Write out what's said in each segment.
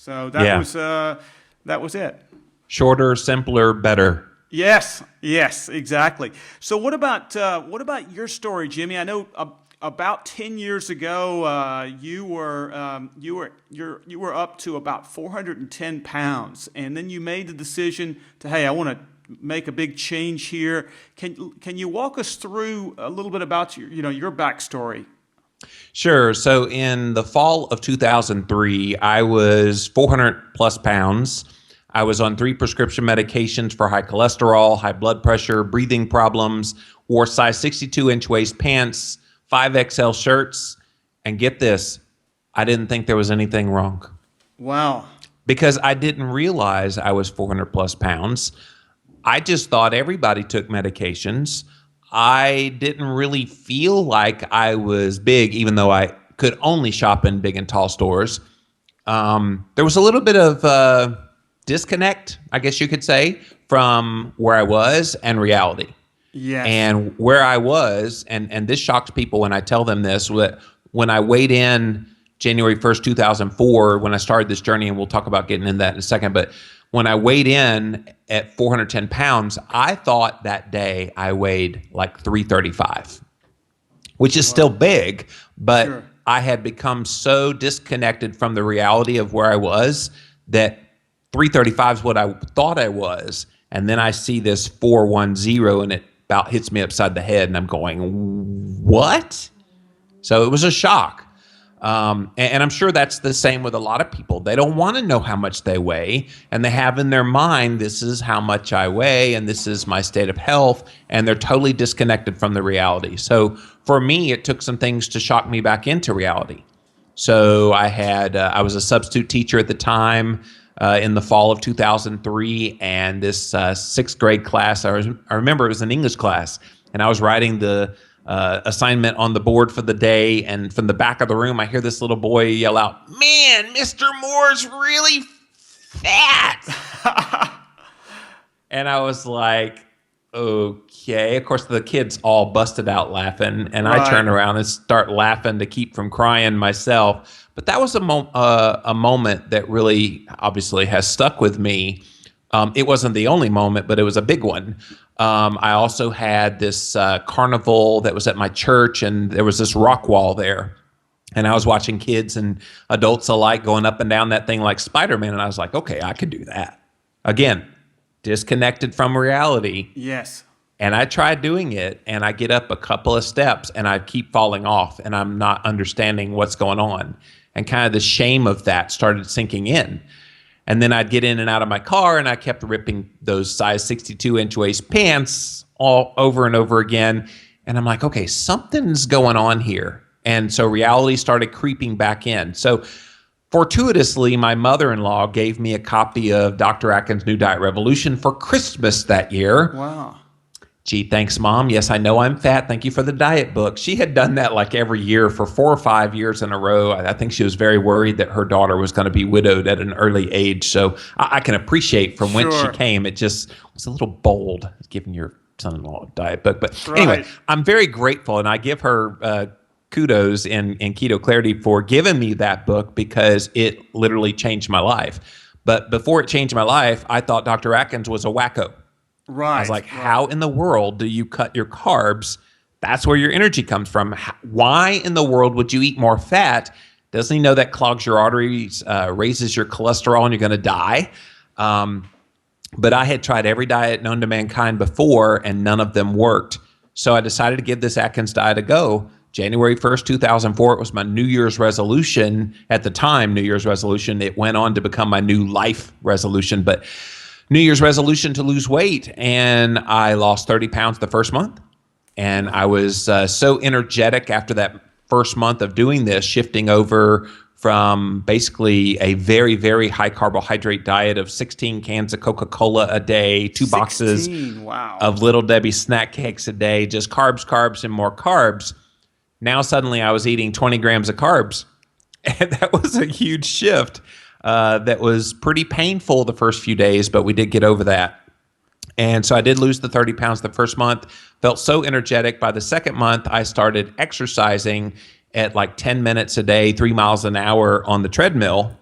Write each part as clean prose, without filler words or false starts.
So Yeah. that was it. Shorter, simpler, better. Yes, yes, exactly. So what about your story, Jimmy? I know about 10 years ago, you were up to about 410 pounds, and then you made the decision to, hey, I want to make a big change here. Can you walk us through a little bit about your backstory? Sure. So in the fall of 2003, I was 400 plus pounds. I was on 3 prescription medications for high cholesterol, high blood pressure, breathing problems, wore size 62-inch waist pants, 5XL shirts, and get this, I didn't think there was anything wrong Wow. because I didn't realize I was 400 plus pounds. I just thought everybody took medications. I didn't really feel like I was big, even though I could only shop in big and tall stores. There was a little bit of disconnect, I guess you could say, from where I was and reality. Yes. And where I was, and this shocks people when I tell them this, when I weighed in January 1st, 2004, when I started this journey, and we'll talk about getting in that in a second, but when I weighed in at 410 pounds, I thought that day I weighed like 335, which is still big, but Sure. I had become so disconnected from the reality of where I was that 335 is what I thought I was. And then I see this 410 and it about hits me upside the head and I'm going, what? So it was a shock. And I'm sure that's the same with a lot of people. They don't want to know how much they weigh, and they have in their mind, this is how much I weigh, and this is my state of health, and they're totally disconnected from the reality. So for me, it took some things to shock me back into reality. So I was a substitute teacher at the time in the fall of 2003, and this 6th grade class, I remember it was an English class, and I was writing the assignment on the board for the day, and from the back of the room, I hear this little boy yell out, "Man, Mr. Moore's really fat." And I was like, okay. Of course, the kids all busted out laughing, and I turn around and start laughing to keep from crying myself. But that was a moment that really obviously has stuck with me. It wasn't the only moment, but it was a big one. I also had this carnival that was at my church, and there was this rock wall there. And I was watching kids and adults alike going up and down that thing like Spider-Man. And I was like, okay, I could do that. Again, disconnected from reality. Yes. And I tried doing it, and I get up a couple of steps, and I keep falling off, and I'm not understanding what's going on. And kind of the shame of that started sinking in. And then I'd get in and out of my car, and I kept ripping those size 62-inch waist pants all over and over again. And I'm like, okay, something's going on here. And so reality started creeping back in. So fortuitously, my mother-in-law gave me a copy of Dr. Atkins' New Diet Revolution for Christmas that year. Wow. Gee, thanks, Mom. Yes, I know I'm fat. Thank you for the diet book. She had done that like every year for 4 or 5 years in a row. I think she was very worried that her daughter was going to be widowed at an early age. So I can appreciate from whence she came. It just was a little bold, giving your son-in-law a diet book. But anyway, I'm very grateful, and I give her kudos in Keto Clarity for giving me that book because it literally changed my life. But before it changed my life, I thought Dr. Atkins was a wacko. Right. I was like, how in the world do you cut your carbs? That's where your energy comes from. Why in the world would you eat more fat? Doesn't he know that clogs your arteries, raises your cholesterol, and you're going to die? But I had tried every diet known to mankind before, and none of them worked. So I decided to give this Atkins diet a go. January 1st, 2004, it was my New Year's resolution. At the time, New Year's resolution. It went on to become my new life resolution. But New Year's resolution to lose weight, and I lost 30 pounds the first month. And I was so energetic after that first month of doing this, shifting over from basically a very, very high carbohydrate diet of 16 cans of Coca-Cola a day, 2 boxes of Little Debbie snack cakes a day, just carbs, carbs, and more carbs. Now suddenly I was eating 20 grams of carbs, and that was a huge shift. That was pretty painful the first few days, but we did get over that. And so I did lose the 30 pounds the first month, felt so energetic. By the second month, I started exercising at like 10 minutes a day, 3 miles an hour on the treadmill.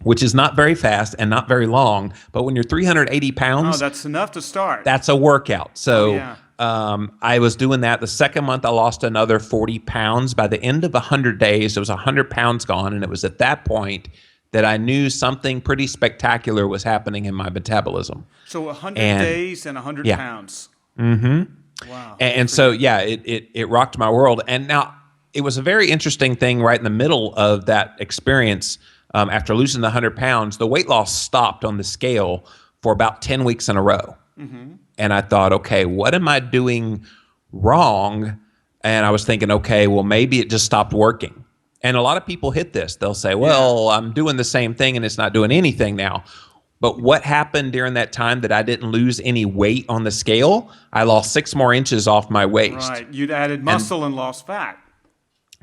which is not very fast and not very long. But when you're 380 Oh, pounds, that's enough to start. that's a workout. So yeah. I was doing that. The second month, I lost another 40 pounds. By the end of 100 days, there was 100 pounds gone. And it was at that point that I knew something pretty spectacular was happening in my metabolism. So 100 days and 100 Yeah. pounds. Wow. And so, yeah, it rocked my world. And now it was a very interesting thing right in the middle of that experience. After losing the 100 pounds, the weight loss stopped on the scale for about 10 weeks in a row. And I thought, okay, what am I doing wrong? And I was thinking, okay, well, maybe it just stopped working. And a lot of people hit this. They'll say, well, I'm doing the same thing and it's not doing anything now. But what happened during that time that I didn't lose any weight on the scale? I lost 6 more inches off my waist. Right. You'd added muscle and lost fat.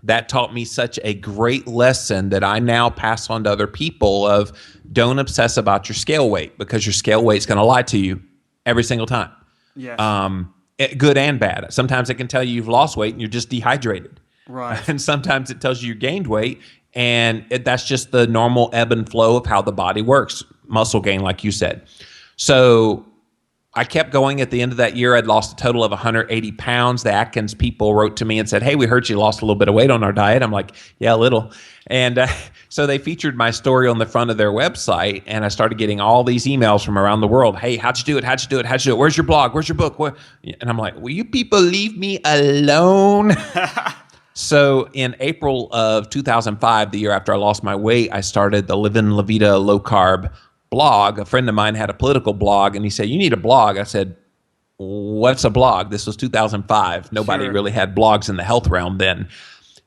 That taught me such a great lesson that I now pass on to other people of don't obsess about your scale weight, because your scale weight's going to lie to you every single time. Yes. Good and bad. Sometimes it can tell you you've lost weight and you're just dehydrated. Right. And sometimes it tells you you gained weight, and that's just the normal ebb and flow of how the body works. Muscle gain, like you said. So I kept going. At the end of that year, I'd lost a total of 180 pounds. The Atkins people wrote to me and said, hey, we heard you lost a little bit of weight on our diet. I'm like, yeah, a little. And so they featured my story on the front of their website, and I started getting all these emails from around the world. Hey, how'd you do it? How'd you do it? How'd you do it? Where's your blog? Where's your book? And I'm like, will you people leave me alone? So in April of 2005, the year after I lost my weight, I started the Livin' La Vida Low Carb blog. A friend of mine had a political blog, and he said, you need a blog. I said, what's a blog? This was 2005. Nobody really had blogs in the health realm then.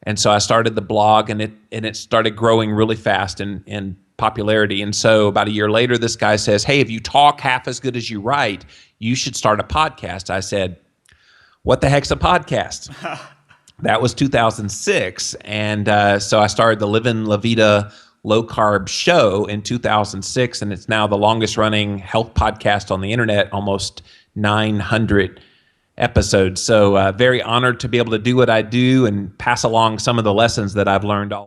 And so I started the blog, and it started growing really fast in popularity. And so about a year later, this guy says, hey, if you talk half as good as you write, you should start a podcast. I said, what the heck's a podcast? That was 2006. And so I started the Livin' La Vida Low Carb show in 2006. And it's now the longest running health podcast on the internet, almost 900 episodes. So very honored to be able to do what I do and pass along some of the lessons that I've learned all